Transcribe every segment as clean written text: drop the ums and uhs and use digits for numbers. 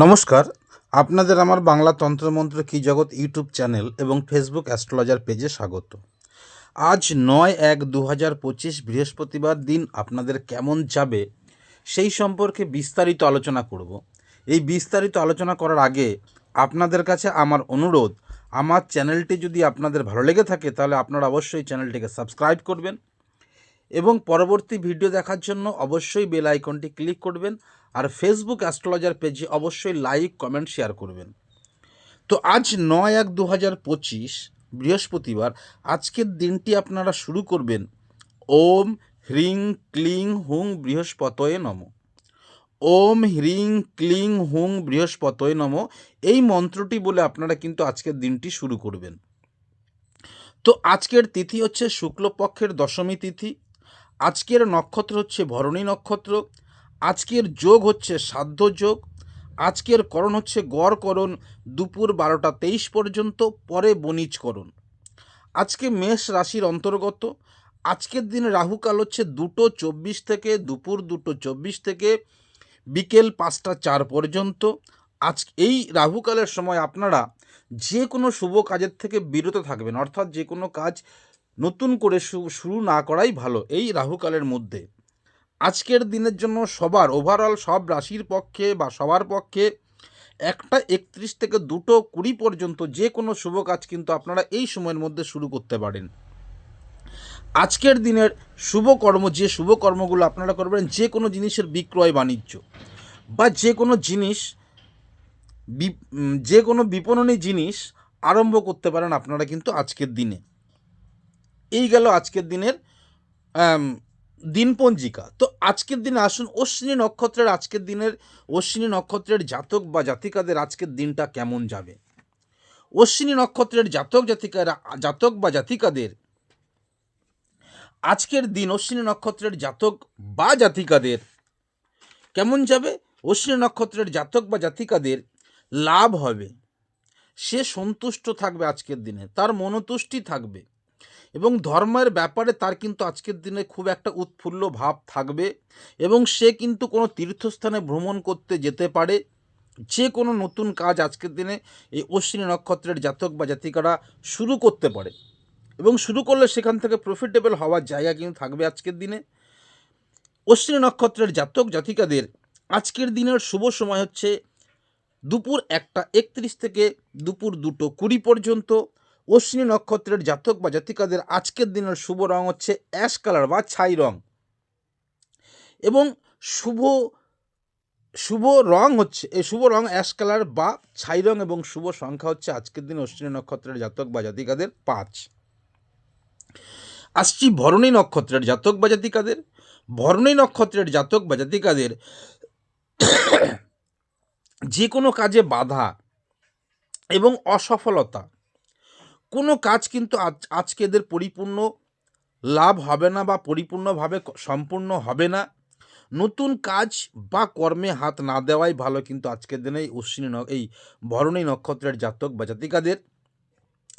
নমস্কার, আপনাদের আমার বাংলা তন্ত্রমন্ত্র কি জগৎ ইউটিউব চ্যানেল এবং ফেসবুক অ্যাস্ট্রোলজার পেজে স্বাগত। আজ ৯-১-২০২৫ বৃহস্পতিবার দিন আপনাদের কেমন যাবে সেই সম্পর্কে বিস্তারিত আলোচনা করব। এই বিস্তারিত আলোচনা করার আগে আপনাদের কাছে আমার অনুরোধ, আমার চ্যানেলটি যদি আপনাদের ভালো লেগে থাকে তাহলে আপনারা অবশ্যই চ্যানেলটিকে সাবস্ক্রাইব করবেন এবং পরবর্তী ভিডিও দেখার জন্য অবশ্যই বেল আইকনটি ক্লিক করবেন। আর ফেসবুক অ্যাস্ট্রোলজার পেজে অবশ্যই লাইক, কমেন্ট, শেয়ার করবেন। তো আজ ৯-১-২০২৫ বৃহস্পতিবার, আজকের দিনটি আপনারা শুরু করবেন ওম হ্রিং ক্লিং হুং বৃহস্পতয়ে নম। ওম হ্রিং ক্লিং হুং বৃহস্পতয়ে নম, এই মন্ত্রটি বলে আপনারা কিন্তু আজকের দিনটি শুরু করবেন। তো আজকের তিথি হচ্ছে শুক্লপক্ষের দশমী তিথি। আজকের নক্ষত্র হচ্ছে ভরণী নক্ষত্র। আজকের যোগ হচ্ছে সাধ্য যোগ। আজকের করণ হচ্ছে গড় করণ দুপুর 12টা 23 পর্যন্ত, পরে বণিজ করণ। আজকে মেষ রাশির অন্তর্গত। আজকের দিনে রাহুকাল হচ্ছে 2:24 থেকে দুপুর 2:24 থেকে বিকেল 5টা 4 পর্যন্ত। আজ এই রাহুকালের সময় আপনারা যে কোনো শুভ কাজের থেকে বিরত থাকবেন, অর্থাৎ যে কোনো কাজ নতুন করে শুরু না করাই ভালো এই রাহুকালের মধ্যে। আজকের দিনের জন্য সবার ওভারঅল সব রাশির পক্ষে বা সবার পক্ষে 1টা 31 থেকে 2টো 20 পর্যন্ত যে কোনো শুভ কাজ কিন্তু আপনারা এই সময়ের মধ্যে শুরু করতে পারেন। আজকের দিনের শুভ কর্ম, যে শুভ কর্মগুলো আপনারা করবেন, যে কোনো জিনিসের বিক্রয় বাণিজ্য বা যে কোনো জিনিস যে কোনো বিপণনী জিনিস আরম্ভ করতে পারেন আপনারা কিন্তু আজকের দিনে। এই গেল আজকের দিনের দিনপঞ্জিকা। তো আজকের দিনে আসুন অশ্বিনী নক্ষত্রের আজকের দিনের অশ্বিনী নক্ষত্রের জাতক বা জাতিকাদের আজকের দিনটা কেমন যাবে। অশ্বিনী নক্ষত্রের জাতক বা জাতিকাদের আজকের দিন, অশ্বিনী নক্ষত্রের জাতক বা জাতিকাদের কেমন যাবে। অশ্বিনী নক্ষত্রের জাতক বা জাতিকাদের লাভ হবে, সে সন্তুষ্ট থাকবে আজকের দিনে, তার মনোতুষ্টি থাকবে এবং ধর্মের ব্যাপারে তার কিন্তু আজকের দিনে খুব একটা উৎফুল্ল ভাব থাকবে এবং সে কিন্তু কোনো তীর্থস্থানে ভ্রমণ করতে যেতে পারে। যে কোনো নতুন কাজ আজকের দিনে এই অশ্বিনী নক্ষত্রের জাতক বা জাতিকারা শুরু করতে পারে এবং শুরু করলে সেখান থেকে প্রফিটেবল হওয়ার জায়গা কিন্তু থাকবে আজকের দিনে। অশ্বিনী নক্ষত্রের জাতক জাতিকাদের আজকের দিনের শুভ সময় হচ্ছে দুপুর 1টা 31 থেকে দুপুর 2টো 20 পর্যন্ত। অশ্বিনী নক্ষত্রের জাতক বা জাতিকাদের আজকের দিনের শুভ রং হচ্ছে অ্যাশ কালার বা ছাই রং এবং শুভ শুভ রং হচ্ছে শুভ রং অ্যাশ কালার বা ছাই রং এবং শুভ সংখ্যা হচ্ছে আজকের দিন অশ্বিনী নক্ষত্রের জাতক বা জাতিকাদের 5। আসছি ভরণী নক্ষত্রের জাতক বা জাতিকাদের। ভরণী নক্ষত্রের জাতক বা জাতিকাদের যে কোনো কাজে বাধা এবং অসফলতা, কোনো কাজ কিন্তু আজকে এদের পরিপূর্ণ লাভ হবে না বা পরিপূর্ণভাবে সম্পূর্ণ হবে না। নতুন কাজ বা কর্মে হাত না দেওয়াই ভালো কিন্তু আজকের দিনে এই ভরণী নক্ষত্রের জাতক বা জাতিকাদের।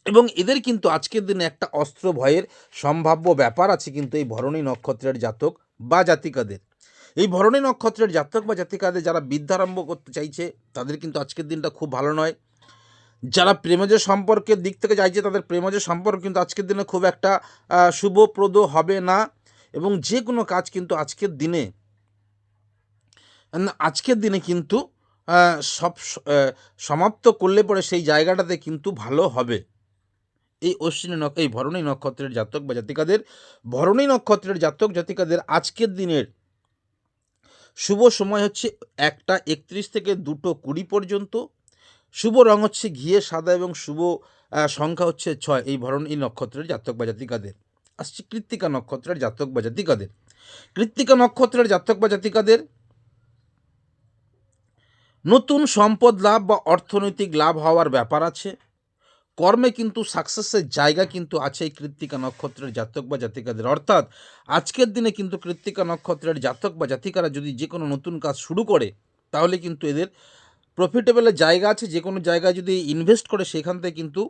এবং এদের কিন্তু আজকের দিনে একটা অস্ত্র ভয়ের সম্ভাব্য ব্যাপার আছে কিন্তু এই ভরণী নক্ষত্রের জাতক বা জাতিকাদের। এই ভরণী নক্ষত্রের জাতক বা জাতিকাদের যারা বিদ্যারম্ভ করতে চাইছে তাদের কিন্তু আজকের দিনটা খুব ভালো নয়। যারা প্রেমজ সম্পর্কের দিক থেকে চাইছে তাদের প্রেমজ সম্পর্ক কিন্তু আজকের দিনে খুব একটা শুভপ্রদ হবে না এবং যে কোনো কাজ কিন্তু আজকের দিনে কিন্তু সব সমাপ্ত করলে পরে সেই জায়গাটাতে কিন্তু ভালো হবে। এই ভরণী নক্ষত্রের জাতক বা জাতিকাদের, ভরণী নক্ষত্রের জাতক জাতিকাদের আজকের দিনের শুভ সময় হচ্ছে 1টা 31 থেকে 2টো 20 পর্যন্ত। শুভ রং হচ্ছে ঘিয়ে সাদা এবং শুভ সংখ্যা হচ্ছে 6 এই ভরণী নক্ষত্রের জাতক বা জাতিকাদের। আসছে কৃত্তিকা নক্ষত্রের জাতক বা জাতিকাদের। কৃত্তিকা নক্ষত্রের জাতক বা জাতিকাদের নতুন সম্পদ লাভ বা অর্থনৈতিক লাভ হওয়ার ব্যাপার আছে। কর্মে কিন্তু সাকসেসের জায়গা কিন্তু আছে এই কৃত্তিকা নক্ষত্রের জাতক বা জাতিকাদের। অর্থাৎ আজকের দিনে কিন্তু কৃত্তিকা নক্ষত্রের জাতক বা জাতিকারা যদি যে কোনো নতুন কাজ শুরু করে তাহলে কিন্তু এদের প্রফিটেবলের জায়গা আছে। যে কোনো জায়গায় যদি ইনভেস্ট করে সেখান থেকে কিন্তু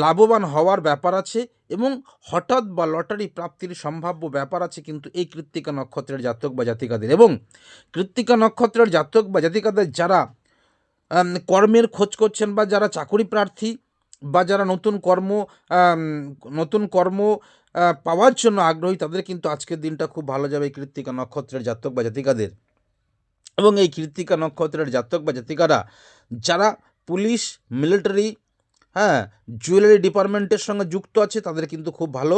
লাভবান হওয়ার ব্যাপার আছে এবং হঠাৎ বা লটারি প্রাপ্তির সম্ভাব্য ব্যাপার আছে কিন্তু এই কৃত্তিকা নক্ষত্রের জাতক বা জাতিকাদের। এবং কৃত্তিকা নক্ষত্রের জাতক বা জাতিকাদের যারা কর্মের খোঁজ করছেন বা যারা চাকরি প্রার্থী বা যারা নতুন কর্ম পাওয়ার জন্য আগ্রহী, তাদের কিন্তু আজকের দিনটা খুব ভালো যাবে এই কৃত্তিকা নক্ষত্রের জাতক বা জাতিকাদের। এবং এই কৃত্তিকা নক্ষত্রের জাতক বা জাতিকারা যারা পুলিশ, মিলিটারি, হ্যাঁ, জুয়েলারি ডিপার্টমেন্টের সঙ্গে যুক্ত আছে, তাদের কিন্তু খুব ভালো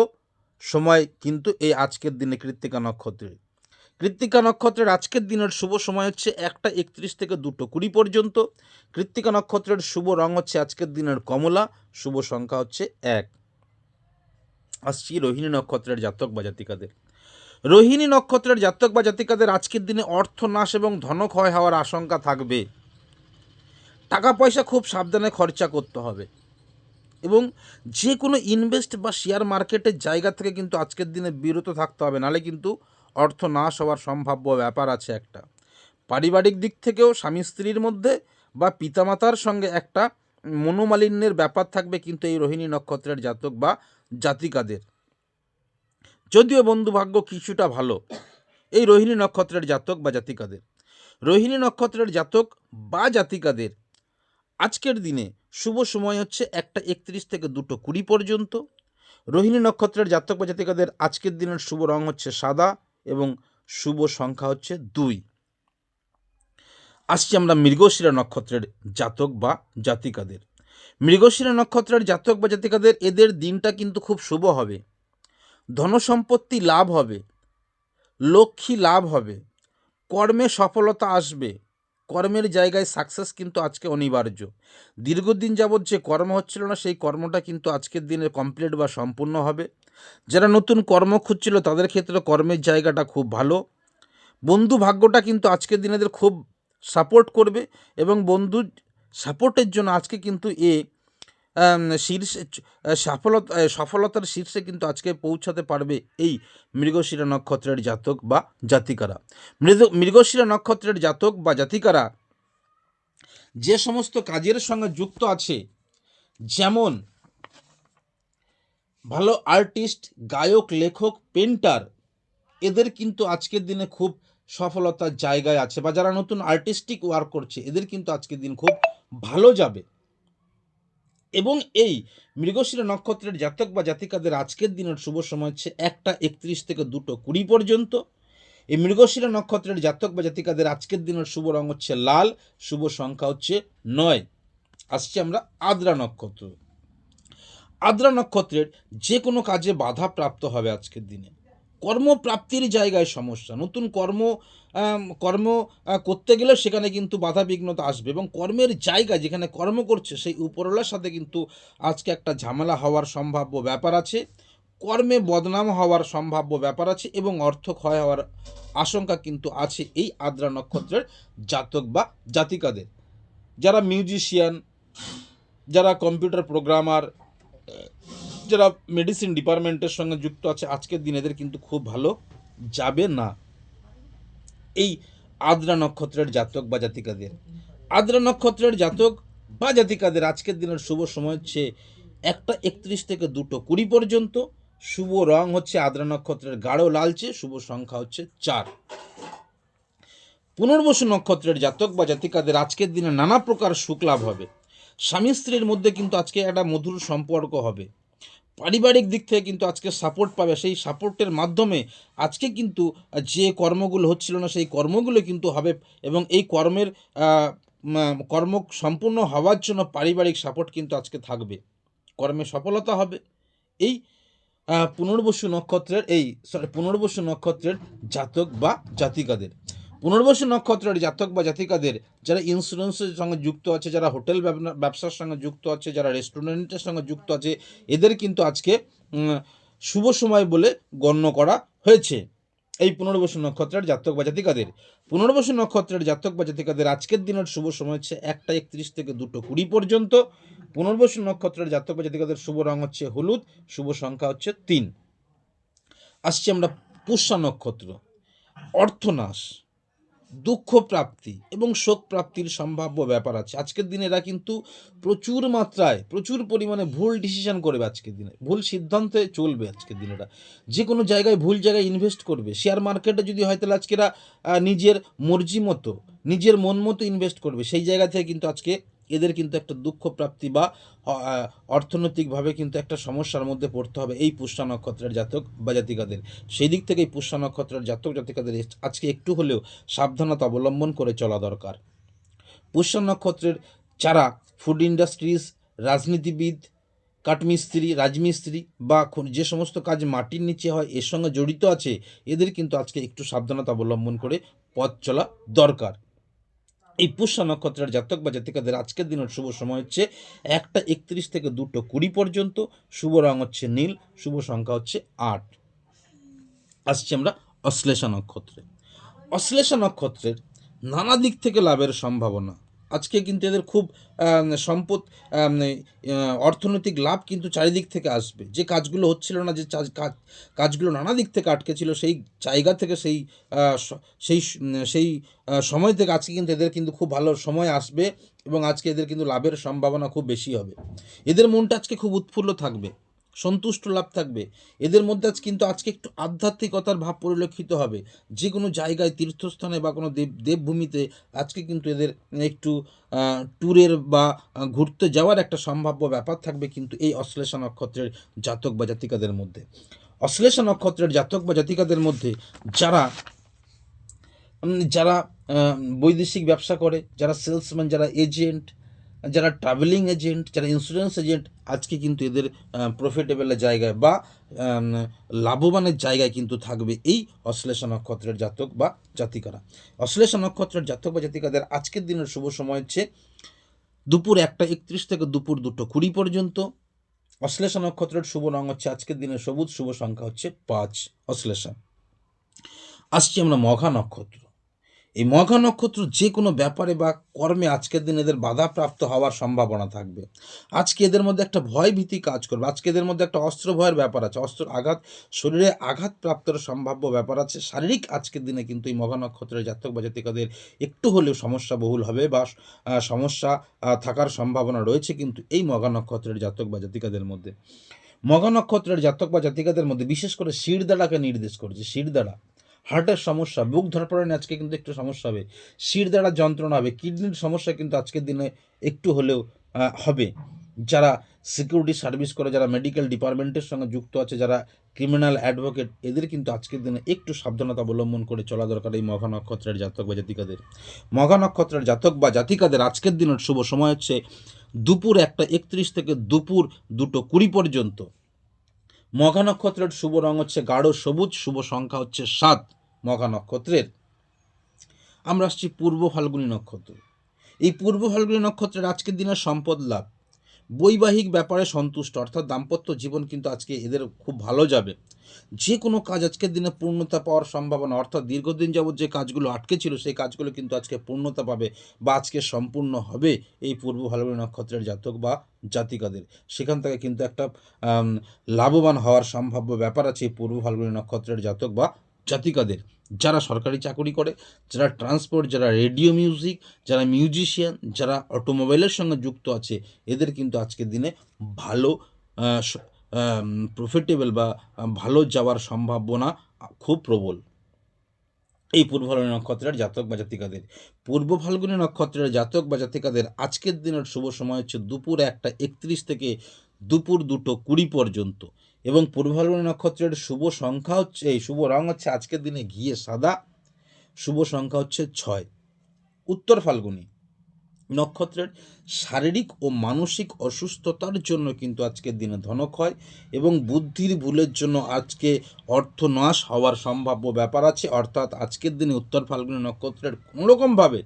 সময় কিন্তু এই আজকের দিনে কৃত্তিকা নক্ষত্রের আজকের দিনের শুভ সময় হচ্ছে 1:31 থেকে 2:20 পর্যন্ত। কৃত্তিকা নক্ষত্রের শুভ রং হচ্ছে আজকের দিনের কমলা, শুভ সংখ্যা হচ্ছে 1। আসছি রোহিণী নক্ষত্রের জাতক বা জাতিকাদের। রোহিণী নক্ষত্রের জাতক বা জাতিকাদের আজকের দিনে অর্থনাশ এবং ধনক্ষয় হওয়ার আশঙ্কা থাকবে। টাকা পয়সা খুব সাবধানে খরচা করতে হবে এবং যে কোনো ইনভেস্ট বা শেয়ার মার্কেটের জায়গা থেকে কিন্তু আজকের দিনে বিরত থাকতে হবে, নাহলে কিন্তু অর্থ নাশ হওয়ার সম্ভাব্য ব্যাপার আছে একটা। পারিবারিক দিক থেকেও স্বামী স্ত্রীর মধ্যে বা পিতামাতার সঙ্গে একটা মনোমালিন্যের ব্যাপার থাকবে কিন্তু এই রোহিণী নক্ষত্রের জাতক বা জাতিকাদের। যদিও বন্ধুভাগ্য কিছুটা ভালো এই রোহিণী নক্ষত্রের জাতক বা জাতিকাদের। রোহিণী নক্ষত্রের জাতক বা জাতিকাদের আজকের দিনে শুভ সময় হচ্ছে 1:31 থেকে 2:20 পর্যন্ত। রোহিণী নক্ষত্রের জাতক বা জাতিকাদের আজকের দিনের শুভ রং হচ্ছে সাদা এবং শুভ সংখ্যা হচ্ছে 2। আসছি আমরা মৃগশিরা নক্ষত্রের জাতক বা জাতিকাদের। মৃগশিরা নক্ষত্রের জাতক বা জাতিকাদের এদের দিনটা কিন্তু খুব শুভ হবে। ধনসম্পত্তি লাভ হবে, লক্ষ্মী লাভ হবে, কর্মে সফলতা আসবে, কর্মের জায়গায় সাকসেস কিন্তু আজকে অনিবার্য। দীর্ঘদিন যাবৎ যে কর্ম হচ্ছিল না, সেই কর্মটা কিন্তু আজকের দিনে কমপ্লিট বা সম্পূর্ণ হবে। যারা নতুন কর্ম খুঁজছিল তাদের ক্ষেত্রে কর্মের জায়গাটা খুব ভালো। বন্ধু ভাগ্যটা কিন্তু আজকের দিনেদের খুব সাপোর্ট করবে এবং বন্ধু সাপোর্টের জন্য আজকে কিন্তু শীর্ষে সফলতার শীর্ষে কিন্তু আজকে পৌঁছাতে পারবে এই মৃগশিরা নক্ষত্রের জাতক বা জাতিকারা। মৃগশিরা নক্ষত্রের জাতক বা জাতিকারা যে সমস্ত কাজের সঙ্গে যুক্ত আছে, যেমন ভালো আর্টিস্ট, গায়ক, লেখক, পেন্টার, এদের কিন্তু আজকের দিনে খুব সফলতার জায়গায় আছে। বা যারা নতুন আর্টিস্টিক ওয়ার্ক করছে, এদের কিন্তু আজকের দিন খুব ভালো যাবে। এবং এই মৃগশিরা নক্ষত্রের জাতক বা জাতিকাদের আজকের দিনের শুভ সময় হচ্ছে 1:31 থেকে 2:20 পর্যন্ত। এই মৃগশিরা নক্ষত্রের জাতক বা জাতিকাদের আজকের দিনের শুভ রং হচ্ছে লাল, শুভ সংখ্যা হচ্ছে 9। আসছি আমরা আদ্রা নক্ষত্র। আদ্রা নক্ষত্রের যে কোনো কাজে বাধা প্রাপ্ত হবে আজকের দিনে। কর্মপ্রাপ্তির জায়গায় সমস্যা, নতুন কর্ম করতে গেলে সেখানে কিন্তু বাধা বিঘ্নতা আসবে এবং কর্মের জায়গা যেখানে কর্ম করছে সেই উপরওয়ালার সাথে কিন্তু আজকে একটা ঝামেলা হওয়ার সম্ভাব্য ব্যাপার আছে। কর্মে বদনাম হওয়ার সম্ভাব্য ব্যাপার আছে এবং অর্থ ক্ষয় হওয়ার আশঙ্কা কিন্তু আছে এই আদ্রা নক্ষত্রের জাতক বা জাতিকাদের। যারা মিউজিশিয়ান, যারা কম্পিউটার প্রোগ্রামার, যারা মেডিসিন ডিপার্টমেন্টের সঙ্গে যুক্ত আছে, আজকের দিন এদের কিন্তু খুব ভালো যাবে না এই আদ্রা নক্ষত্রের জাতক বা জাতিকাদের। আদ্রা নক্ষত্রের জাতক বা জাতিকাদের আজকের দিনের শুভ সময় হচ্ছে 1:31 থেকে 2:20 পর্যন্ত। শুভ রং হচ্ছে আদ্রা নক্ষত্রের গাঢ় লালচে, শুভ সংখ্যা হচ্ছে 4। পুনর্বসু নক্ষত্রের জাতক বা জাতিকাদের আজকের দিনে নানা প্রকার সুখ লাভ হবে। স্বামী স্ত্রীর মধ্যে কিন্তু আজকে একটা মধুর সম্পর্ক হবে। পারিবারিক দিক থেকে কিন্তু আজকে সাপোর্ট পাবে, সেই সাপোর্টের মাধ্যমে আজকে কিন্তু যে কর্মগুলো হচ্ছিল না সেই কর্মগুলো কিন্তু হবে এবং এই কর্ম সম্পূর্ণ হওয়ার জন্য পারিবারিক সাপোর্ট কিন্তু আজকে থাকবে। কর্মে সফলতা হবে এই পুনর্বসু নক্ষত্রের জাতক বা জাতিকাদের। পুনর্বসু নক্ষত্রের জাতক বা জাতিকাদের যারা ইন্স্যুরেন্সের সঙ্গে যুক্ত আছে, যারা হোটেল ব্যবসার সঙ্গে যুক্ত আছে, যারা রেস্টুরেন্টের সঙ্গে যুক্ত আছে, এদের কিন্তু আজকে শুভ সময় বলে গণ্য করা হয়েছে এই পুনর্বসু নক্ষত্রের জাতক বা জাতিকাদের। পুনর্বসু নক্ষত্রের জাতক বা জাতিকাদের আজকের দিনের শুভ সময় হচ্ছে 1:31 থেকে 2:20 পর্যন্ত। পুনর্বসু নক্ষত্রের জাতক বা জাতিকাদের শুভ রং হচ্ছে হলুদ, শুভ সংখ্যা হচ্ছে 3। আসছি আমরা পুষ্যা নক্ষত্র। অর্থনাশ, দুঃখ প্রাপ্তি এবং শোক প্রাপ্তির সম্ভাব্য ব্যাপার আছে। আজকের দিনে এরা কিন্তু প্রচুর মাত্রায়, প্রচুর পরিমাণে ভুল ডিসিশন করবে আজকের দিনে। ভুল সিদ্ধান্তে চলবে আজকের দিনে এরা। যে কোনো জায়গায় ভুল জায়গায় ইনভেস্ট করবে। শেয়ার মার্কেটে যদি হয় তাহলে আজকে এরা নিজের মর্জি মতো, নিজের মন মতো ইনভেস্ট করবে। সেই জায়গা থেকে কিন্তু আজকে এদের কিন্তু একটা দুঃখ প্রাপ্তি বা অর্থনৈতিকভাবে কিন্তু একটা সমস্যার মধ্যে পড়তে হবে এই পুষ্যা নক্ষত্রের জাতক বা জাতিকাদের। সেই দিক থেকে এই পুষ্যা নক্ষত্রের জাতক জাতিকাদের আজকে একটু হলেও সাবধানতা অবলম্বন করে চলা দরকার। পুষ্যা নক্ষত্রের যারা ফুড ইন্ডাস্ট্রিজ, রাজনীতিবিদ, কাঠমিস্ত্রি, রাজমিস্ত্রি বা যে সমস্ত কাজ মাটির নিচে হয় এর সঙ্গে জড়িত আছে, এদের কিন্তু আজকে একটু সাবধানতা অবলম্বন করে পথ চলা দরকার। এই পুষ্যা নক্ষত্রের জাতক বা জাতিকাদের আজকের দিনের শুভ সময় হচ্ছে 1টা 31 থেকে 2টো 20 পর্যন্ত। শুভ রং হচ্ছে নীল, শুভ সংখ্যা হচ্ছে 8। আসছি আমরা অশ্লেষা নক্ষত্রে। অশ্লেষা নক্ষত্রের নানা দিক থেকে লাভের সম্ভাবনা। আজকে কিন্তু এদের খুব সম্পদ, অর্থনৈতিক লাভ কিন্তু চারিদিক থেকে আসবে। যে কাজগুলো হচ্ছিল না, যে কাজগুলো নানা দিক থেকে আটকে ছিল, সেই জায়গা থেকে সেই সময় থেকে আজকে কিন্তু এদের কিন্তু খুব ভালো সময় আসবে এবং আজকে এদের কিন্তু লাভের সম্ভাবনা খুব বেশি হবে। এদের মনটা আজকে খুব উৎফুল্ল থাকবে, সন্তুষ্ট লাভ থাকবে। এদের মধ্যে কিন্তু আজকে একটু আধ্যাত্মিকতার ভাব পরিলক্ষিত হবে। যে কোনো জায়গায় তীর্থস্থানে বা কোনো দেবভূমিতে আজকে কিন্তু এদের একটু ট্যুরের বা ঘুরতে যাওয়ার একটা সম্ভাব্য ব্যাপার থাকবে কিন্তু এই অশ্লেষা নক্ষত্রের জাতক বা জাতিকাদের মধ্যে। অশ্লেষা নক্ষত্রের জাতক বা জাতিকাদের মধ্যে যারা যারা বৈদেশিক ব্যবসা করে, যারা সেলসম্যান, যারা এজেন্ট, যারা ট্রাভেলিং এজেন্ট, যারা ইন্স্যুরেন্স এজেন্ট, আজকে কিন্তু এদের প্রফিটেবলের জায়গায় বা লাভবানের জায়গায় কিন্তু থাকবে এই অশ্লেষা নক্ষত্রের জাতক বা জাতিকারা। অশ্লেষা নক্ষত্রের জাতক বা জাতিকাদের আজকের দিনের শুভ সময় হচ্ছে দুপুর 1টা 31 থেকে দুপুর 2টো 20 পর্যন্ত। অশ্লেষা নক্ষত্রের শুভ রং হচ্ছে আজকের দিনের সবুজ, শুভ সংখ্যা হচ্ছে 5। অশ্লেষা। আসছি আমরা মঘা নক্ষত্র। এই মঘা নক্ষত্র যে কোনো ব্যাপারে বা কর্মে আজকের দিন এদের বাধাপ্রাপ্ত হওয়ার সম্ভাবনা থাকবে। আজকে এদের মধ্যে একটা ভয় ভীতি কাজ করবে। আজকে এদের মধ্যে একটা অস্ত্র ভয়ের ব্যাপার আছে, অস্ত্র আঘাত, শরীরে আঘাত প্রাপ্তর সম্ভাব্য ব্যাপার আছে। শারীরিক আজকের দিনে কিন্তু এই মঘা নক্ষত্রের জাতক বা জাতিকাদের একটু হলেও সমস্যা বহুল হবে বা সমস্যা থাকার সম্ভাবনা রয়েছে কিন্তু এই মঘা নক্ষত্রের জাতক বা জাতিকাদের মধ্যে। মঘা নক্ষত্রের জাতক বা জাতিকাদের মধ্যে বিশেষ করে শিরদাঁড়াকে নির্দেশ করছে। শিরদাঁড়া, হার্টের সমস্যা, বুক ধরপড়ানি আজকে কিন্তু একটু সমস্যা হবে। শিরদাঁড়ার যন্ত্রণা হবে, কিডনির সমস্যা কিন্তু আজকের দিনে একটু হলেও হবে। যারা সিকিউরিটি সার্ভিস করে, যারা মেডিকেল ডিপার্টমেন্টের সঙ্গে যুক্ত আছে, যারা ক্রিমিনাল অ্যাডভোকেট, এদের কিন্তু আজকের দিনে একটু সাবধানতা অবলম্বন করে চলা দরকার এই মঘা নক্ষত্রের জাতক বা জাতিকাদের। মঘা নক্ষত্রের জাতক বা জাতিকাদের আজকের দিনের শুভ সময় হচ্ছে দুপুর 1টা 31 থেকে দুপুর 2টো 20 পর্যন্ত। মঘা নক্ষত্রের শুভ রং হচ্ছে গাঢ় সবুজ, শুভ সংখ্যা হচ্ছে 7। মঘা নক্ষত্রের আমরা আসছি পূর্ব ফাল্গুনী নক্ষত্র। এই পূর্ব ফাল্গুনী নক্ষত্রের আজকের দিনের সম্পদ লাভ, বৈবাহিক ব্যাপারে সন্তুষ্ট, অর্থাৎ দাম্পত্য জীবন কিন্তু আজকে এদের খুব ভালো যাবে। যে কোনো কাজ আজকের দিনে পূর্ণতা পাওয়ার সম্ভাবনা, অর্থাৎ দীর্ঘদিন যাবৎ যে কাজগুলো আটকে ছিল সেই কাজগুলো কিন্তু আজকে পূর্ণতা পাবে বা আজকে সম্পূর্ণ হবে এই পূর্ব ফাল্গুনী নক্ষত্রের জাতক বা জাতিকাদের। সেখান থেকে কিন্তু একটা লাভবান হওয়ার সম্ভাব্য ব্যাপার আছে এই পূর্ব ফাল্গুনী নক্ষত্রের জাতক বা জাতিকাদের। যারা সরকারি চাকরি করে, যারা ট্রান্সপোর্ট, যারা রেডিও মিউজিক, যারা মিউজিশিয়ান, যারা অটোমোবাইলের সঙ্গে যুক্ত আছে, এদের কিন্তু আজকের দিনে ভালো প্রফিটেবল বা ভালো যাওয়ার সম্ভাবনা খুব প্রবল এই পূর্ব ফাল্গুনী নক্ষত্রের জাতক বা জাতিকাদের। পূর্ব ফাল্গুনী নক্ষত্রের জাতক বা জাতিকাদের আজকের দিনের শুভ সময় হচ্ছে দুপুর 1টা 31 থেকে দুপুর 2টো 20 পর্যন্ত এবং পূর্ব ফাল্গুনী নক্ষত্রের শুভ সংখ্যা হচ্ছে, এই শুভ রং হচ্ছে আজকের দিনে ঘিয়ে সাদা, শুভ সংখ্যা হচ্ছে 6। উত্তর ফাল্গুনী নক্ষত্রের শারীরিক ও মানসিক অসুস্থতার জন্য কিন্তু আজকের দিনে ধনক্ষয় এবং বুদ্ধির ভুলের জন্য আজকে অর্থনাশ হওয়ার সম্ভাব্য ব্যাপার আছে। অর্থাৎ আজকের দিনে উত্তর ফাল্গুনী নক্ষত্রের কোনোরকমভাবে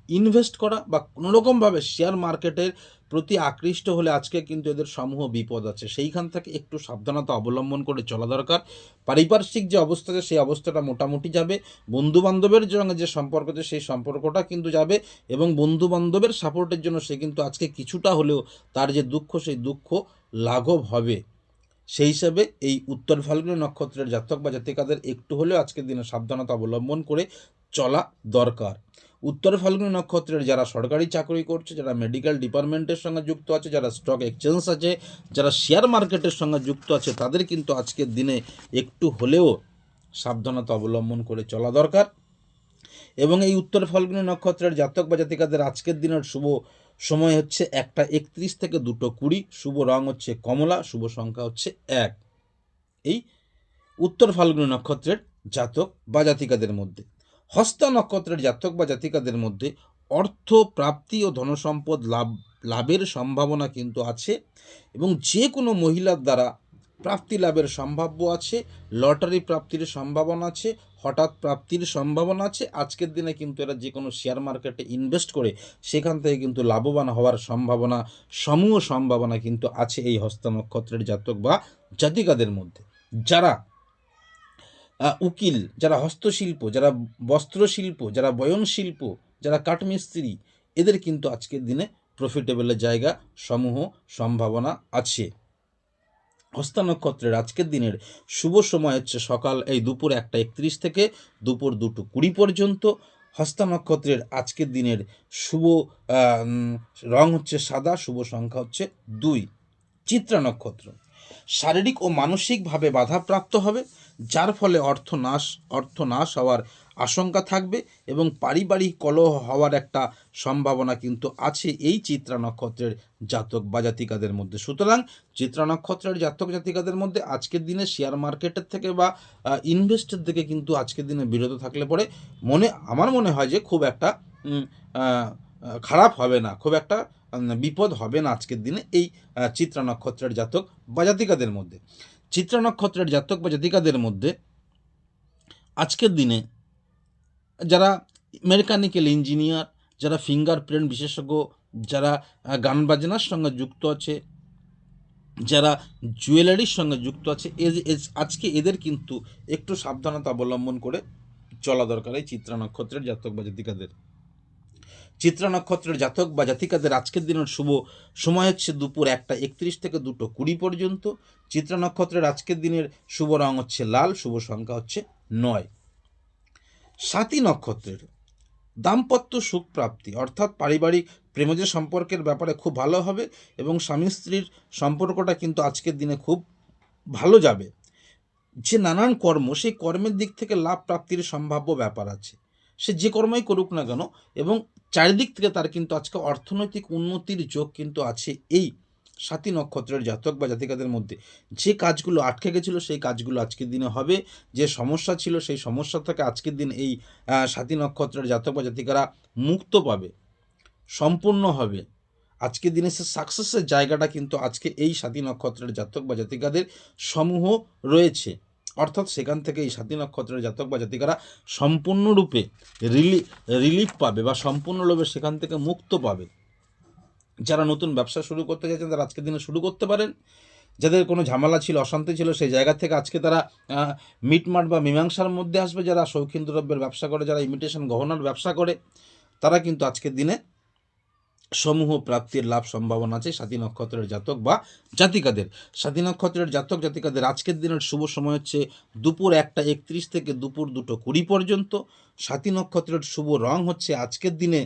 ইনভেস্ট করা বা কোনোরকমভাবে শেয়ার মার্কেটের প্রতি আকৃষ্ট হলে আজকে কিন্তু এদের সমূহ বিপদ আছে। সেইখান থেকে একটু সাবধানতা অবলম্বন করে চলা দরকার। পারিপার্শ্বিক যে অবস্থা আছে সেই অবস্থাটা মোটামুটি যাবে, বন্ধুবান্ধবের সঙ্গে যে সম্পর্ক আছে সেই সম্পর্কটা কিন্তু যাবে এবং বন্ধুবান্ধবের সাপোর্টের জন্য সে কিন্তু আজকে কিছুটা হলেও তার যে দুঃখ সেই দুঃখ লাঘব হবে। সেই হিসাবে এই উত্তর ফাল্গুনী নক্ষত্রের জাতক বা জাতিকাদের একটু হলেও আজকের দিনে সাবধানতা অবলম্বন করে চলা দরকার। উত্তর ফাল্গুনী নক্ষত্রের যারা সরকারি চাকরি করছে, যারা মেডিকেল ডিপার্টমেন্টের সঙ্গে যুক্ত আছে, যারা স্টক এক্সচেঞ্জ আছে, যারা শেয়ার মার্কেটের সঙ্গে যুক্ত আছে, তাদের কিন্তু আজকের দিনে একটু হলেও সাবধানতা অবলম্বন করে চলা দরকার। এবং এই উত্তর ফাল্গুনী নক্ষত্রের জাতক বা জাতিকাদের আজকের দিনের শুভ সময় হচ্ছে 1:31 থেকে 2:20। শুভ রং হচ্ছে কমলা, শুভ সংখ্যা হচ্ছে 1। এই উত্তর ফাল্গুনী নক্ষত্রের জাতক বা জাতিকাদের মধ্যে হস্তা নক্ষত্রের জাতক বা জাতিকাদের মধ্যে অর্থ প্রাপ্তি ও ধনসম্পদ লাভের সম্ভাবনা কিন্তু আছে, এবং যে কোনো মহিলার দ্বারা প্রাপ্তি লাভের সম্ভাব্য আছে, লটারি প্রাপ্তির সম্ভাবনা আছে, হঠাৎ প্রাপ্তির সম্ভাবনা আছে। আজকের দিনে কিন্তু এরা যে কোনো শেয়ার মার্কেটে ইনভেস্ট করে সেখান থেকে কিন্তু লাভবান হওয়ার সম্ভাবনা, সমূহ সম্ভাবনা কিন্তু আছে এই হস্তা নক্ষত্রের জাতক বা জাতিকাদের মধ্যে। যারা উকিল, যারা হস্তশিল্প, যারা বস্ত্রশিল্প, যারা বয়নশিল্প, যারা কাঠমিস্ত্রি, এদের কিন্তু আজকের দিনে প্রফিটেবলের জায়গা সমূহ সম্ভাবনা আছে। হস্তা নক্ষত্রের আজকের দিনের শুভ সময় হচ্ছে দুপুর 1:31 থেকে দুপুর 2:20 পর্যন্ত। হস্তা নক্ষত্রের আজকের দিনের শুভ রং হচ্ছে সাদা, শুভ সংখ্যা হচ্ছে 2। চিত্রা নক্ষত্র শারীরিক ও মানসিকভাবে বাধাপ্রাপ্ত হবে, যার ফলে অর্থ নাশ হওয়ার আশঙ্কা থাকবে, এবং পারিবারিক কলহ হওয়ার একটা সম্ভাবনা কিন্তু আছে এই চিত্রা নক্ষত্রের জাতক বা জাতিকাদের মধ্যে। সুতরাং চিত্রা নক্ষত্রের জাতক জাতিকাদের মধ্যে আজকের দিনে শেয়ার মার্কেটের থেকে বা ইনভেস্টের থেকে কিন্তু আজকের দিনে বিরত থাকলে পরে আমার মনে হয় যে খুব একটা খারাপ হবে না, খুব একটা বিপদ হবে না আজকের দিনে এই চিত্রা নক্ষত্রের জাতক বা জাতিকাদের মধ্যে। চিত্রা নক্ষত্রের জাতক বা জাতিকাদের মধ্যে আজকের দিনে যারা মেকানিক্যাল ইঞ্জিনিয়ার, যারা ফিঙ্গারপ্রিন্ট বিশেষজ্ঞ, যারা গান বাজনার সঙ্গে যুক্ত আছে, যারা জুয়েলারির সঙ্গে যুক্ত আছে, আজকে এদের কিন্তু একটু সাবধানতা অবলম্বন করে চলা দরকার এই চিত্রা নক্ষত্রের জাতক বা জাতিকাদের। চিত্রা নক্ষত্রের জাতক বা জাতিকাদের আজকের দিনের শুভ সময় হচ্ছে দুপুর 1:31 থেকে 2:20 পর্যন্ত। চিত্রা নক্ষত্রের আজকের দিনের শুভ রং হচ্ছে লাল, শুভ সংখ্যা হচ্ছে 9। স্বাতী নক্ষত্রের দাম্পত্য সুখ প্রাপ্তি, অর্থাৎ পারিবারিক প্রেমজ সম্পর্কের ব্যাপারে খুব ভালো হবে, এবং স্বামী স্ত্রীর সম্পর্কটা কিন্তু আজকের দিনে খুব ভালো যাবে। যে নানান কর্ম, সেই কর্মের দিক থেকে লাভ প্রাপ্তির সম্ভাব্য ব্যাপার আছে, সে যে কর্মই করুক না কেন, এবং চারিদিক থেকে তার কিন্তু আজকে অর্থনৈতিক উন্নতির যোগ কিন্তু আছে এই স্বাতী নক্ষত্রের জাতক বা জাতিকাদের মধ্যে। যে কাজগুলো আটকে গেছিলো সেই কাজগুলো আজকের দিনে হবে, যে সমস্যা ছিল সেই সমস্যা থেকে আজকের দিন এই স্বাতী নক্ষত্রের জাতক বা জাতিকারা মুক্ত পাবে, সম্পূর্ণ হবে। আজকের দিনে সে সাকসেসের জায়গাটা কিন্তু আজকে এই স্বাতী নক্ষত্রের জাতক বা জাতিকাদের সমূহ রয়েছে, অর্থাৎ সেখান থেকে এই স্বাতী নক্ষত্রের জাতক বা জাতিকারা সম্পূর্ণরূপে রিলিফ পাবে বা সম্পূর্ণরূপে সেখান থেকে মুক্ত পাবে। যারা নতুন ব্যবসা শুরু করতে চাইছেন তারা আজকের দিনে শুরু করতে পারেন। যাদের কোনো ঝামেলা ছিল, অশান্তি ছিল, সেই জায়গা থেকে আজকে তারা মিটমাট বা মীমাংসার মধ্যে আসবে। যারা শৌখিন দ্রব্যের ব্যবসা করে, যারা ইমিটেশন গহনার ব্যবসা করে, তারা কিন্তু আজকের দিনে সমূহ প্রাপ্তির লাভ সম্ভাবনা আছে স্বাতী নক্ষত্রের জাতক বা জাতিকাদের। স্বাতী নক্ষত্রের জাতক জাতিকাদের আজকের দিনের শুভ সময় হচ্ছে দুপুর 1:31 থেকে দুপুর 2:20 পর্যন্ত। স্বাতী নক্ষত্রের শুভ রং হচ্ছে আজকের দিনে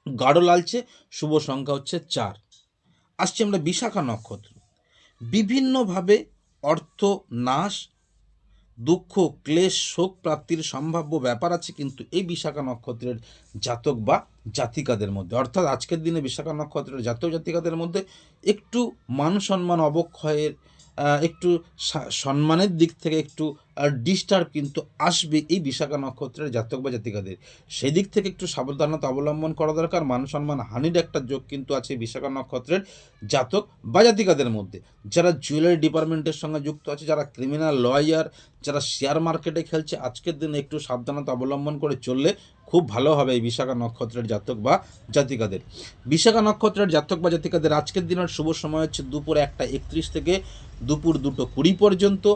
গাঢ় লালচে, শুভ সংখ্যা হচ্ছে 4। আসছি আমরা বিশাখা নক্ষত্র। বিভিন্নভাবে অর্থ নাশ, দুঃখ, ক্লেশ, শোক প্রাপ্তির সম্ভাব্য ব্যাপার আছে কিন্তু এই বিশাখা নক্ষত্রের জাতক বা জাতিকাদের মধ্যে, অর্থাৎ আজকের দিনে বিশাখা নক্ষত্রের জাতক জাতিকাদের মধ্যে একটু মান সম্মান অবক্ষয়ের, একটু সম্মানের দিক থেকে একটু ডিস্টার্ব কিন্তু আসবে এই বিশাখা নক্ষত্রের জাতক বা জাতিকাদের। সেদিক থেকে একটু সাবধানতা অবলম্বন করা দরকার। মান সম্মান হানির একটা যোগ কিন্তু আছে বিশাখা নক্ষত্রের জাতক বা জাতিকাদের মধ্যে। যারা জুয়েলারি ডিপার্টমেন্টের সঙ্গে যুক্ত আছে, যারা ক্রিমিনাল লয়ার, যারা শেয়ার মার্কেটে খেলছে, আজকের দিনে একটু সাবধানতা অবলম্বন করে চললে খুব ভালো হবে এই বিশাখা নক্ষত্রের জাতক বা জাতিকাদের। বিশাখা নক্ষত্রের জাতক বা জাতিকাদের আজকের দিনের শুভ সময় হচ্ছে দুপুর 1:31 থেকে দুপুর 2:20 পর্যন্ত।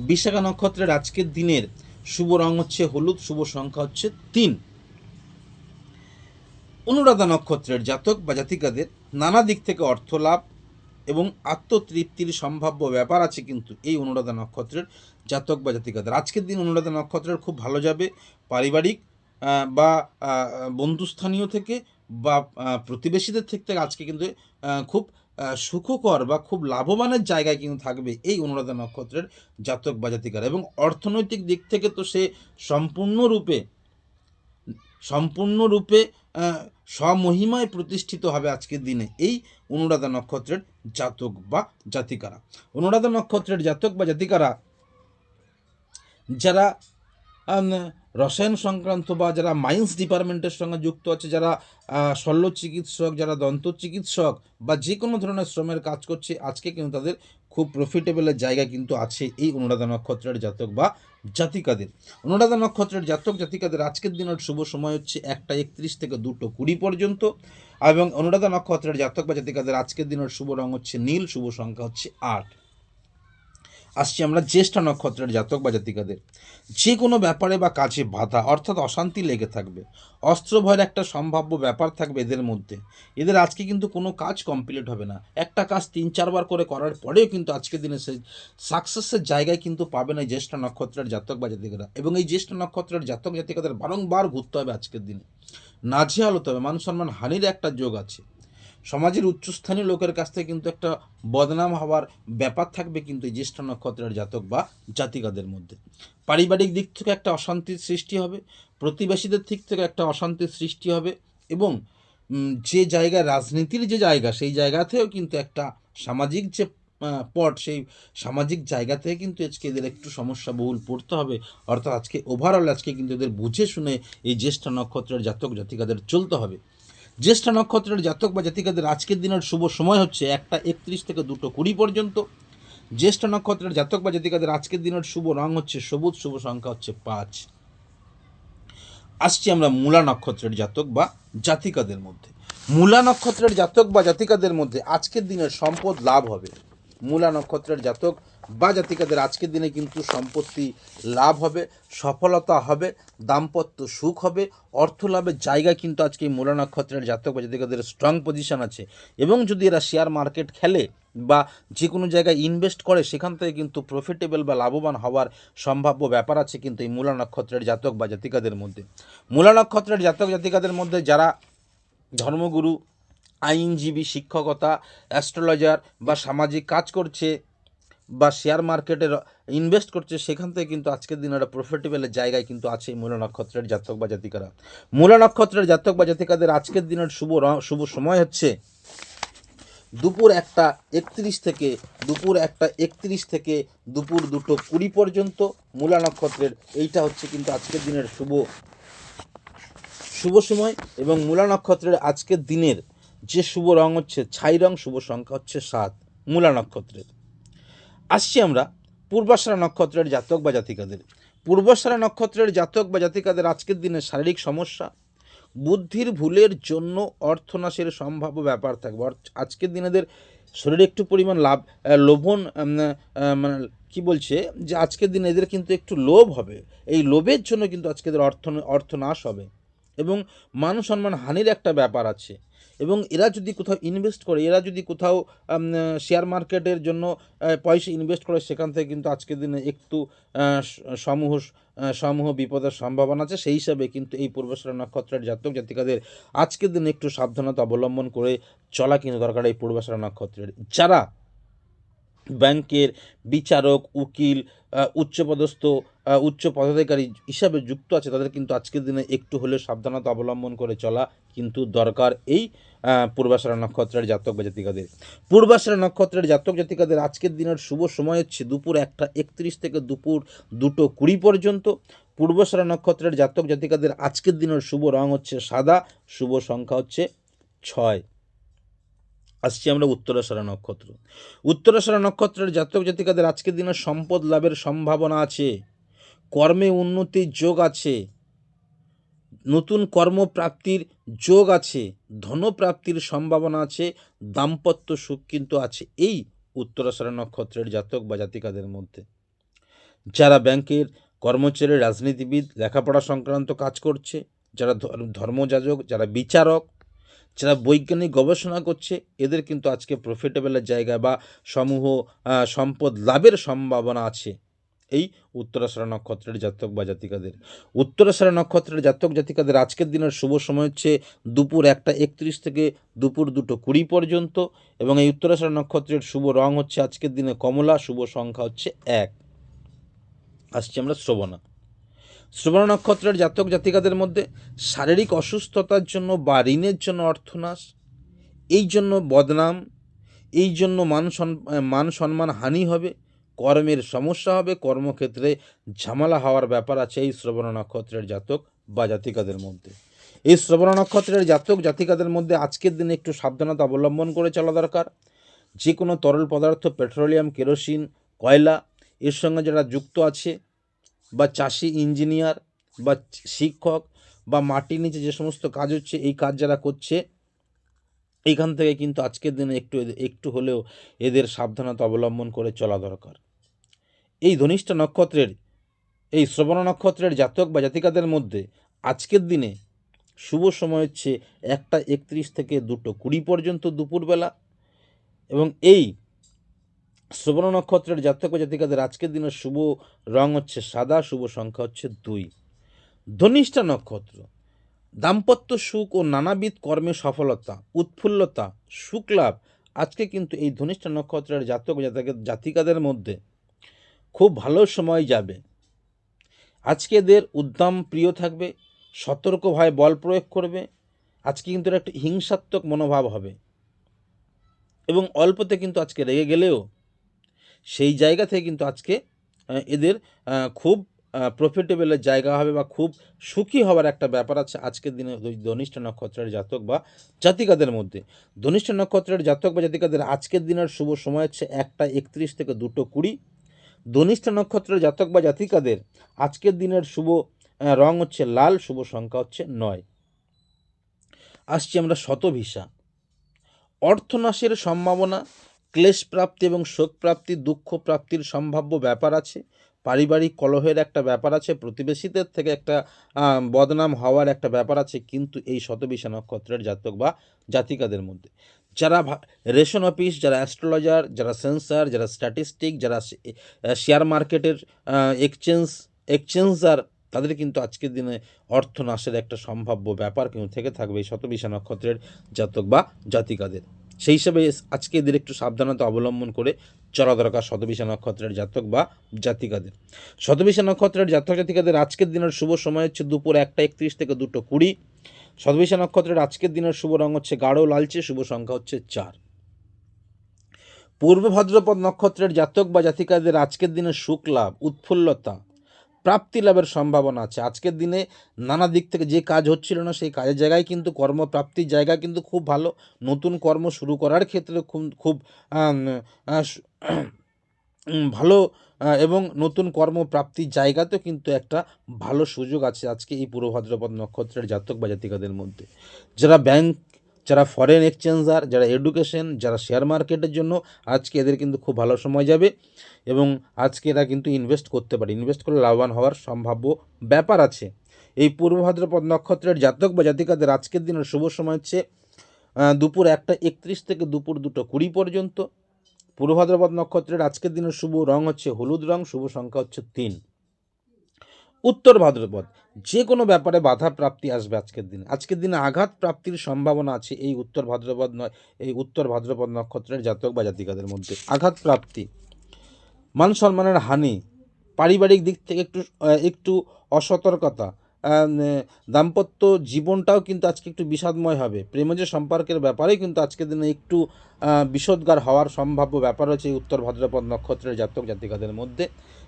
বিশাখা নক্ষত্রের আজকের দিনের শুভ রং হচ্ছে হলুদ, শুভ সংখ্যা হচ্ছে 3। অনুরাধা নক্ষত্রের জাতক বা জাতিকাদের নানা দিক থেকে অর্থ লাভ, এবং আত্মতৃপ্তির সম্ভাব্য ব্যাপার আছে কিন্তু এই অনুরাধা নক্ষত্রের জাতক বা জাতিকাদের। আজকের দিন অনুরাধা নক্ষত্রের খুব ভালো যাবে। পারিবারিক বা বন্ধুস্থানীয় থেকে বা প্রতিবেশীদের থেকে আজকে কিন্তু খুব সুখকর বা খুব লাভবানের জায়গায় কিন্তু থাকবে এই অনুরাধা নক্ষত্রের জাতক বা জাতিকারা। এবং অর্থনৈতিক দিক থেকে তো সে সম্পূর্ণরূপে স্বমহিমায় প্রতিষ্ঠিত হবে আজকের দিনে এই অনুরাধা নক্ষত্রের জাতক বা জাতিকারা। অনুরাধা নক্ষত্রের জাতক বা জাতিকারা যারা রসায়ন সংক্রান্ত বা যারা মাইন্স ডিপার্টমেন্টের সঙ্গে যুক্ত আছে, যারা শল্য চিকিৎসক, যারা দন্ত চিকিৎসক বা যে কোনো ধরনের শ্রমের কাজ করছে, আজকে কিন্তু তাদের খুব প্রফিটেবলের জায়গা কিন্তু আছে এই অনুরাধা নক্ষত্রের জাতক বা জাতিকাদের। অনুরাধা নক্ষত্রের জাতক জাতিকাদের আজকের দিনের শুভ সময় হচ্ছে 1টা 31 থেকে 2টো 20 পর্যন্ত। এবং অনুরাধা নক্ষত্রের জাতক বা জাতিকাদের আজকের দিনের শুভ রং হচ্ছে নীল, শুভ সংখ্যা হচ্ছে 8। আসছি আমরা জ্যেষ্ঠা নক্ষত্রের জাতক বা জাতিকাদের। যে কোনো ব্যাপারে বা কাজে বাধা অর্থাৎ অশান্তি লেগে থাকবে, অস্ত্র ভয়ের একটা সম্ভাব্য ব্যাপার থাকবে এদের মধ্যে। এদের আজকে কিন্তু কোনো কাজ কমপ্লিট হবে না, একটা কাজ 3-4 বার করে করার পরেও কিন্তু আজকের দিনে সেই সাকসেসের জায়গায় কিন্তু পাবে না এই জ্যেষ্ঠা নক্ষত্রের জাতক বা জাতিকারা। এবং এই জ্যেষ্ঠা নক্ষত্রের জাতক জাতিকাদের বারংবার ঘুরতে হবে আজকের দিনে, নাজেহাল হতে হবে, মান সম্মান হানির একটা যোগ আছে। সমাজের উচ্চস্থানীয় লোকের কাছ থেকে কিন্তু একটা বদনাম হওয়ার ব্যাপার থাকবে কিন্তু এই জ্যেষ্ঠ নক্ষত্রের জাতক বা জাতিকাদের মধ্যে। পারিবারিক দিক থেকে একটা অশান্তির সৃষ্টি হবে, প্রতিবেশীদের দিক থেকে একটা অশান্তির সৃষ্টি হবে। এবং যে জায়গায় রাজনীতির যে জায়গা, সেই জায়গাতেও কিন্তু একটা সামাজিক যে পট, সেই সামাজিক জায়গা থেকে কিন্তু আজকে এদের একটু সমস্যা বহুল পড়তে হবে। অর্থাৎ আজকে ওভারঅল আজকে কিন্তু এদের বুঝে শুনে এই জ্যেষ্ঠ নক্ষত্রের জাতক জাতিকাদের চলতে হবে। জ্যেষ্ঠা নক্ষত্রের জাতক বা জাতিকাদের আজকের দিনের শুভ সময় হচ্ছে 1টা 31 থেকে 2টো 20 পর্যন্ত। জ্যেষ্ঠা নক্ষত্রের জাতক বা জাতিকাদের আজকের দিনের শুভ রং হচ্ছে সবুজ, শুভ সংখ্যা হচ্ছে 5। আসছি আমরা মূলা নক্ষত্রের জাতক বা জাতিকাদের মধ্যে। মূলা নক্ষত্রের জাতক বা জাতিকাদের মধ্যে আজকের দিনের সম্পদ লাভ হবে। মূলা নক্ষত্রের জাতক বা জাতিকাদের আজকের দিনে কিন্তু সম্পত্তি লাভ হবে, সফলতা হবে, দাম্পত্য সুখ হবে, অর্থ লাভের জায়গা কিন্তু আজকে মূলা নক্ষত্রের জাতক বা জাতিকাদের স্ট্রং পজিশন আছে। এবং যদি এরা শেয়ার মার্কেট খেলে বা যে কোনো জায়গায় ইনভেস্ট করে, সেখান থেকে কিন্তু প্রফিটেবল বা লাভবান হওয়ার সম্ভাব্য ব্যাপার আছে কিন্তু এই মূলা নক্ষত্রের জাতক বা জাতিকাদের মধ্যে। মূলা নক্ষত্রের জাতক জাতিকাদের মধ্যে যারা ধর্মগুরু, আইনজীবী, শিক্ষকতা, অ্যাস্ট্রোলজার বা সামাজিক কাজ করছে বা শেয়ার মার্কেটে ইনভেস্ট করছে, সেখান থেকে কিন্তু আজকের দিনে একটা প্রফিটেবলের জায়গায় কিন্তু আছে এই মূলা নক্ষত্রের জাতক বা জাতিকারা। মূলা নক্ষত্রের জাতক বা জাতিকাদের আজকের দিনের শুভ সময় হচ্ছে দুপুর 1টা 31 থেকে দুপুর 2টো 20 পর্যন্ত। মূলা নক্ষত্রের এইটা হচ্ছে কিন্তু আজকের দিনের শুভ সময়। এবং মূলা নক্ষত্রের আজকের দিনের যে শুভ রং হচ্ছে ছাই রং, শুভ সংখ্যা হচ্ছে 7 মূলা নক্ষত্রের। আসছি আমরা পূর্বাষাঢ়া নক্ষত্রের জাতক বা জাতিকাদের। পূর্বাষাঢ়া নক্ষত্রের জাতক বা জাতিকাদের আজকের দিনে শারীরিক সমস্যা, বুদ্ধির ভুলের জন্য অর্থনাশের সম্ভাব্য ব্যাপার থাকবে। আজকের দিনেদের শরীরে একটু পরিমাণ লোভন, মানে কি বলছে যে আজকের দিনে এদের কিন্তু একটু লোভ হবে। এই লোভের জন্য কিন্তু আজকে এদের অর্থনাশ হবে এবং মান সম্মান হানির একটা ব্যাপার আছে। এবং এরা যদি কোথাও ইনভেস্ট করে, এরা যদি কোথাও শেয়ার মার্কেটের জন্য পয়সা ইনভেস্ট করে, সেখান থেকে কিন্তু আজকের দিনে একটু সমূহ বিপদের সম্ভাবনা আছে। সেই হিসাবে কিন্তু এই পূর্বাষাঢ়া নক্ষত্রের জাতক জাতিকাদের আজকের দিনে একটু সাবধানতা অবলম্বন করে চলা কিন্তু দরকার এই পূর্বাষাঢ়া নক্ষত্রের। যারা ব্যাংকের বিচারক, উকিল, উচ্চপদস্থ উচ্চ পদাধিকারী হিসাবে যুক্ত আছে, তাদের কিন্তু আজকের দিনে একটু হলেও সাবধানতা অবলম্বন করে চলা কিন্তু দরকার এই পূর্বাষাঢ়া নক্ষত্রের জাতক বা জাতিকাদের। পূর্বাষাঢ়া নক্ষত্রের জাতক জাতিকাদের আজকের দিনের শুভ সময় হচ্ছে দুপুর 1টা 31 থেকে দুপুর 2টো 20 পর্যন্ত। পূর্বাষাঢ়া নক্ষত্রের জাতক জাতিকাদের আজকের দিনের শুভ রং হচ্ছে সাদা, শুভ সংখ্যা হচ্ছে 6। আসছি আমরা উত্তরাষাঢ়া নক্ষত্র। উত্তরাষাঢ়া নক্ষত্রের জাতক জাতিকাদের আজকের দিনে সম্পদ লাভের সম্ভাবনা আছে, কর্মে উন্নতির যোগ আছে, নতুন কর্মপ্রাপ্তির যোগ আছে, ধনপ্রাপ্তির সম্ভাবনা আছে, দাম্পত্য সুখ কিন্তু আছে এই উত্তরাষাঢ়া নক্ষত্রের জাতক বা জাতিকাদের মধ্যে। যারা ব্যাংকের কর্মচারী, রাজনীতিবিদ, লেখাপড়া সংক্রান্ত কাজ করছে, যারা ধর্মযাজক, যারা বিচারক, যারা বৈজ্ঞানিক গবেষণা করছে এদের কিন্তু আজকে প্রফিটেবলের জায়গা বা সমূহ সম্পদ লাভের সম্ভাবনা আছে এই উত্তরাষাঢ়া নক্ষত্রের জাতক বা জাতিকাদের। উত্তরাষাঢ়া নক্ষত্রের জাতক জাতিকাদের আজকের দিনের শুভ সময় হচ্ছে দুপুর 1:31 থেকে দুপুর 2:20 পর্যন্ত, এবং এই উত্তরাষাঢ়া নক্ষত্রের শুভ রং হচ্ছে আজকের দিনে কমলা, শুভ সংখ্যা হচ্ছে 1। আসছি আমরা শ্রবণা। শ্রবণা নক্ষত্রের জাতক জাতিকাদের মধ্যে শারীরিক অসুস্থতার জন্য বা ঋণের জন্য অর্থনাশ, এই জন্য বদনাম, এই জন্য মান সম্মান হানি হবে, কর্মের সমস্যা হবে, কর্মক্ষেত্রে ঝামেলা হওয়ার ব্যাপার আছে এই শ্রবণ নক্ষত্রের জাতক বা জাতিকাদের মধ্যে। এই শ্রবণ নক্ষত্রের জাতক জাতিকাদের মধ্যে আজকের দিনে একটু সাবধানতা অবলম্বন করে চলা দরকার। যে কোনো তরল পদার্থ, পেট্রোলিয়াম, কেরোসিন, কয়লা এর সঙ্গে যারা যুক্ত আছে, বা চাষি, ইঞ্জিনিয়ার বা শিক্ষক বা মাটির নিচে যে সমস্ত কাজ হচ্ছে এই কাজ যারা করছে, এইখান থেকে কিন্তু আজকের দিনে একটু হলেও এদের সাবধানতা অবলম্বন করে চলা দরকার। এই ধনিষ্ঠা নক্ষত্রের, এই শ্রবণ নক্ষত্রের জাতক বা জাতিকাদের মধ্যে আজকের দিনে শুভ সময় হচ্ছে 1:31 থেকে 2:20 পর্যন্ত দুপুরবেলা, এবং এই শ্রবণ নক্ষত্রের জাতক বা জাতিকাদের আজকের দিনের শুভ রং হচ্ছে সাদা, শুভ সংখ্যা হচ্ছে 2। ধনিষ্ঠা নক্ষত্র, দাম্পত্য সুখ ও নানাবিধ কর্মে সফলতা, উৎফুল্লতা, সুখ লাভ আজকে কিন্তু এই ধনিষ্ঠা নক্ষত্রের জাতক জাতিকাদের মধ্যে খুব ভালো সময় যাবে। আজকে এদের উদ্দাম প্রিয় থাকবে, সতর্কভাবে বল প্রয়োগ করবে। আজকে কিন্তু একটা হিংসাত্মক মনোভাব হবে, এবং অল্পতে কিন্তু আজকে রেগে গেলেও সেই জায়গা থেকে কিন্তু আজকে এদের খুব প্রফিটেবলের জায়গা হবে বা খুব সুখী হওয়ার একটা ব্যাপার আছে আজকের দিনে ধনিষ্ঠা নক্ষত্রের জাতক বা জাতিকাদের মধ্যে। ধনিষ্ঠা নক্ষত্রের জাতক বা জাতিকাদের আজকের দিনের শুভ সময় হচ্ছে 1:31 থেকে 2:20। ধনিষ্ঠা নক্ষত্রের জাতক বা জাতিকাদের আজকের দিনের শুভ রং হচ্ছে লাল, শুভ সংখ্যা হচ্ছে 9। আসছি আমরা শতভিসা। অর্থনাশের সম্ভাবনা, ক্লেশ প্রাপ্তি এবং শোক প্রাপ্তি, দুঃখ প্রাপ্তির সম্ভাব্য ব্যাপার আছে। পারিবারিক কলহের একটা ব্যাপার আছে, প্রতিবেশীদের থেকে একটা বদনাম হওয়ার একটা ব্যাপার আছে কিন্তু এই শতভিসা নক্ষত্রের জাতক বা জাতিকাদের মধ্যে। যারা রেশন অফিস, যারা অ্যাস্ট্রোলজার, যারা সেন্সার, যারা স্ট্যাটিস্টিক, যারা শেয়ার মার্কেটের এক্সচেঞ্জার, তাদের কিন্তু আজকের দিনে অর্থনাশের একটা সম্ভাব্য ব্যাপার কিন্তু থেকে থাকবে এই শতভিসা নক্ষত্রের জাতক বা জাতিকাদের। সেই হিসাবে আজকে এদের একটু সাবধানতা অবলম্বন করে চলা দরকার শতভিসা নক্ষত্রের জাতক বা জাতিকাদের। শতভিসা নক্ষত্রের জাতক জাতিকাদের আজকের দিনের শুভ সময় হচ্ছে দুপুর 1:31 থেকে 2:20। শতভিসা নক্ষত্রের আজকের দিনের শুভ রং হচ্ছে গাঢ় লালচে, শুভ সংখ্যা হচ্ছে 4। পূর্ব ভাদ্রপদ নক্ষত্রের জাতক বা জাতিকাদের আজকের দিনে সুখ লাভ, উৎফুল্লতা, প্রাপ্তি লাভের সম্ভাবনা আছে। আজকের দিনে নানা দিক থেকে যে কাজ হচ্ছিল না সেই কাজের জায়গায় কিন্তু কর্মপ্রাপ্তির জায়গা কিন্তু খুব ভালো। নতুন কর্ম শুরু করার ক্ষেত্রে খুব খুব ভালো, এবং নতুন কর্মপ্রাপ্তির জায়গাতেও কিন্তু একটা ভালো সুযোগ আছে আজকে এই পূর্ব ভাদ্রপদ নক্ষত্রের জাতক বা জাতিকাদের মধ্যে। যারা ব্যাংক, যারা ফরেন এক্সচেঞ্জার, যারা এডুকেশন, যারা শেয়ার মার্কেটের জন্য আজকে এদের কিন্তু খুব ভালো সময় যাবে, এবং আজকে এরা কিন্তু ইনভেস্ট করতে পারে, ইনভেস্ট করে লাভবান হওয়ার সম্ভাব্য ব্যাপার আছে। এই পূর্ব ভাদ্রপদ নক্ষত্রের জাতক বা জাতিকাদের আজকের দিনের শুভ সময় হচ্ছে দুপুর 1:31 থেকে দুপুর 2:20 পর্যন্ত। পূর্ব ভাদ্রপদ নক্ষত্রের আজকের দিনের শুভ রং হচ্ছে হলুদ রং, শুভ সংখ্যা হচ্ছে 3। উত্তর ভাদ্রপদ, যে কোনো ব্যাপারে বাধা প্রাপ্তি আসবে আজকের দিনে। আজকের দিনে আঘাত প্রাপ্তির সম্ভাবনা আছে এই উত্তর ভাদ্রপদ নক্ষত্রের জাতক বা জাতিকাদের মধ্যে। আঘাত প্রাপ্তি, মান সম্মানের হানি, পারিবারিক দিক থেকে একটু অসতর্কতা, দাম্পত্য জীবনটাও কিন্তু আজকে একটু বিষাদময় হবে। প্রেমজ সম্পর্কের ব্যাপারেই কিন্তু আজকের দিনে একটু বিষোদগার হওয়ার সম্ভাব্য ব্যাপার হচ্ছে এই উত্তর ভাদ্রপদ নক্ষত্রের জাতক জাতিকাদের মধ্যে,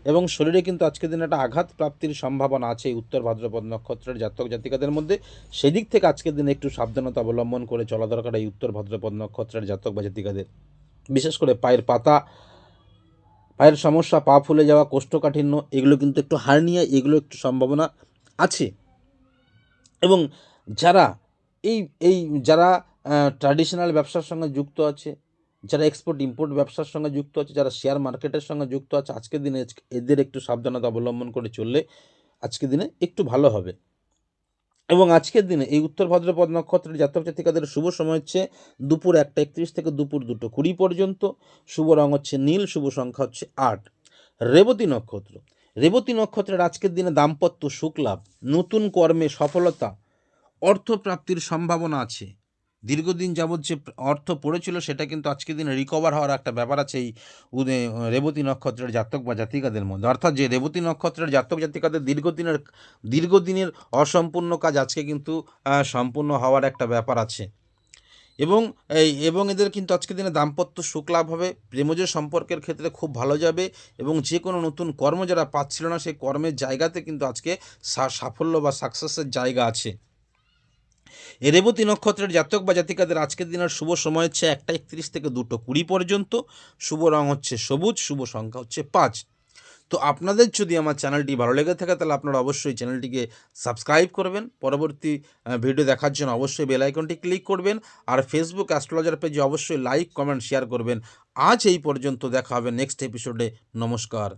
এবং শরীরে কিন্তু আজকের দিনে একটা আঘাত প্রাপ্তির সম্ভাবনা আছে এই উত্তর ভাদ্রপদ নক্ষত্রের জাতক জাতিকাদের মধ্যে। সেদিক থেকে আজকের দিনে একটু সাবধানতা অবলম্বন করে চলা দরকার এই উত্তর ভাদ্রপদ নক্ষত্রের জাতক বা জাতিকাদের। বিশেষ করে পায়ের পাতা, পায়ের সমস্যা, পা ফুলে যাওয়া, কোষ্ঠকাঠিন্য, এগুলো কিন্তু একটু হার্নিয়া, এগুলো একটু সম্ভাবনা আছে। এবং যারা এই এই যারা ট্র্যাডিশনাল ব্যবসার সঙ্গে যুক্ত আছে, যারা এক্সপোর্ট ইম্পোর্ট ব্যবসার সঙ্গে যুক্ত আছে, যারা শেয়ার মার্কেটের সঙ্গে যুক্ত আছে, আজকের দিনে এদের একটু সাবধানতা অবলম্বন করে চললে আজকের দিনে একটু ভালো হবে। এবং আজকের দিনে এই উত্তর ভাদ্রপদ নক্ষত্রের জাতক জাতিকাদের শুভ সময় হচ্ছে দুপুর 1টা 31 থেকে দুপুর 2টো 20 পর্যন্ত। শুভ রং হচ্ছে নীল, শুভ সংখ্যা হচ্ছে 8। রেবতী নক্ষত্র, রেবতী নক্ষত্রের আজকের দিনে দাম্পত্য সুখ লাভ, নতুন কর্মে সফলতা, অর্থপ্রাপ্তির সম্ভাবনা আছে। দীর্ঘদিন যাবৎ যে অর্থ পড়েছিল সেটা কিন্তু আজকের দিনে রিকভার হওয়ার একটা ব্যাপার আছে এই রেবতী নক্ষত্রের জাতক বা জাতিকাদের মধ্যে। অর্থাৎ যে রেবতী নক্ষত্রের জাতক জাতিকাদের দীর্ঘদিনের অসম্পূর্ণ কাজ আজকে কিন্তু সম্পূর্ণ হওয়ার একটা ব্যাপার আছে। এবং এদের কিন্তু আজকের দিনে দাম্পত্য সুখ লাভ হবে, প্রেমজ সম্পর্কের ক্ষেত্রে খুব ভালো যাবে এবং যে কোনো নতুন কর্ম যারা পাচ্ছিল না সেই কর্মের জায়গাতে কিন্তু আজকে সাফল্য বা সাকসেসের জায়গা আছে। এই রেবতী নক্ষত্রের জাতক বা জাতিকাদের আজকের দিনের শুভ সময় হচ্ছে 1টা 31 থেকে 2টো 20 পর্যন্ত। শুভ রং হচ্ছে সবুজ, শুভ সংখ্যা হচ্ছে 5। তো আপনাদের যদি আমার চ্যানেলটি ভালো লেগে থাকে তাহলে আপনারা অবশ্যই চ্যানেলটিকে সাবস্ক্রাইব করবেন। পরবর্তী ভিডিও দেখার জন্য অবশ্যই বেল আইকনটি ক্লিক করবেন। আর ফেসবুক অ্যাস্ট্রোলজার পেজে অবশ্যই লাইক, কমেন্ট, শেয়ার করবেন। আজ এই পর্যন্ত, দেখা হবে নেক্সট এপিসোডে। নমস্কার।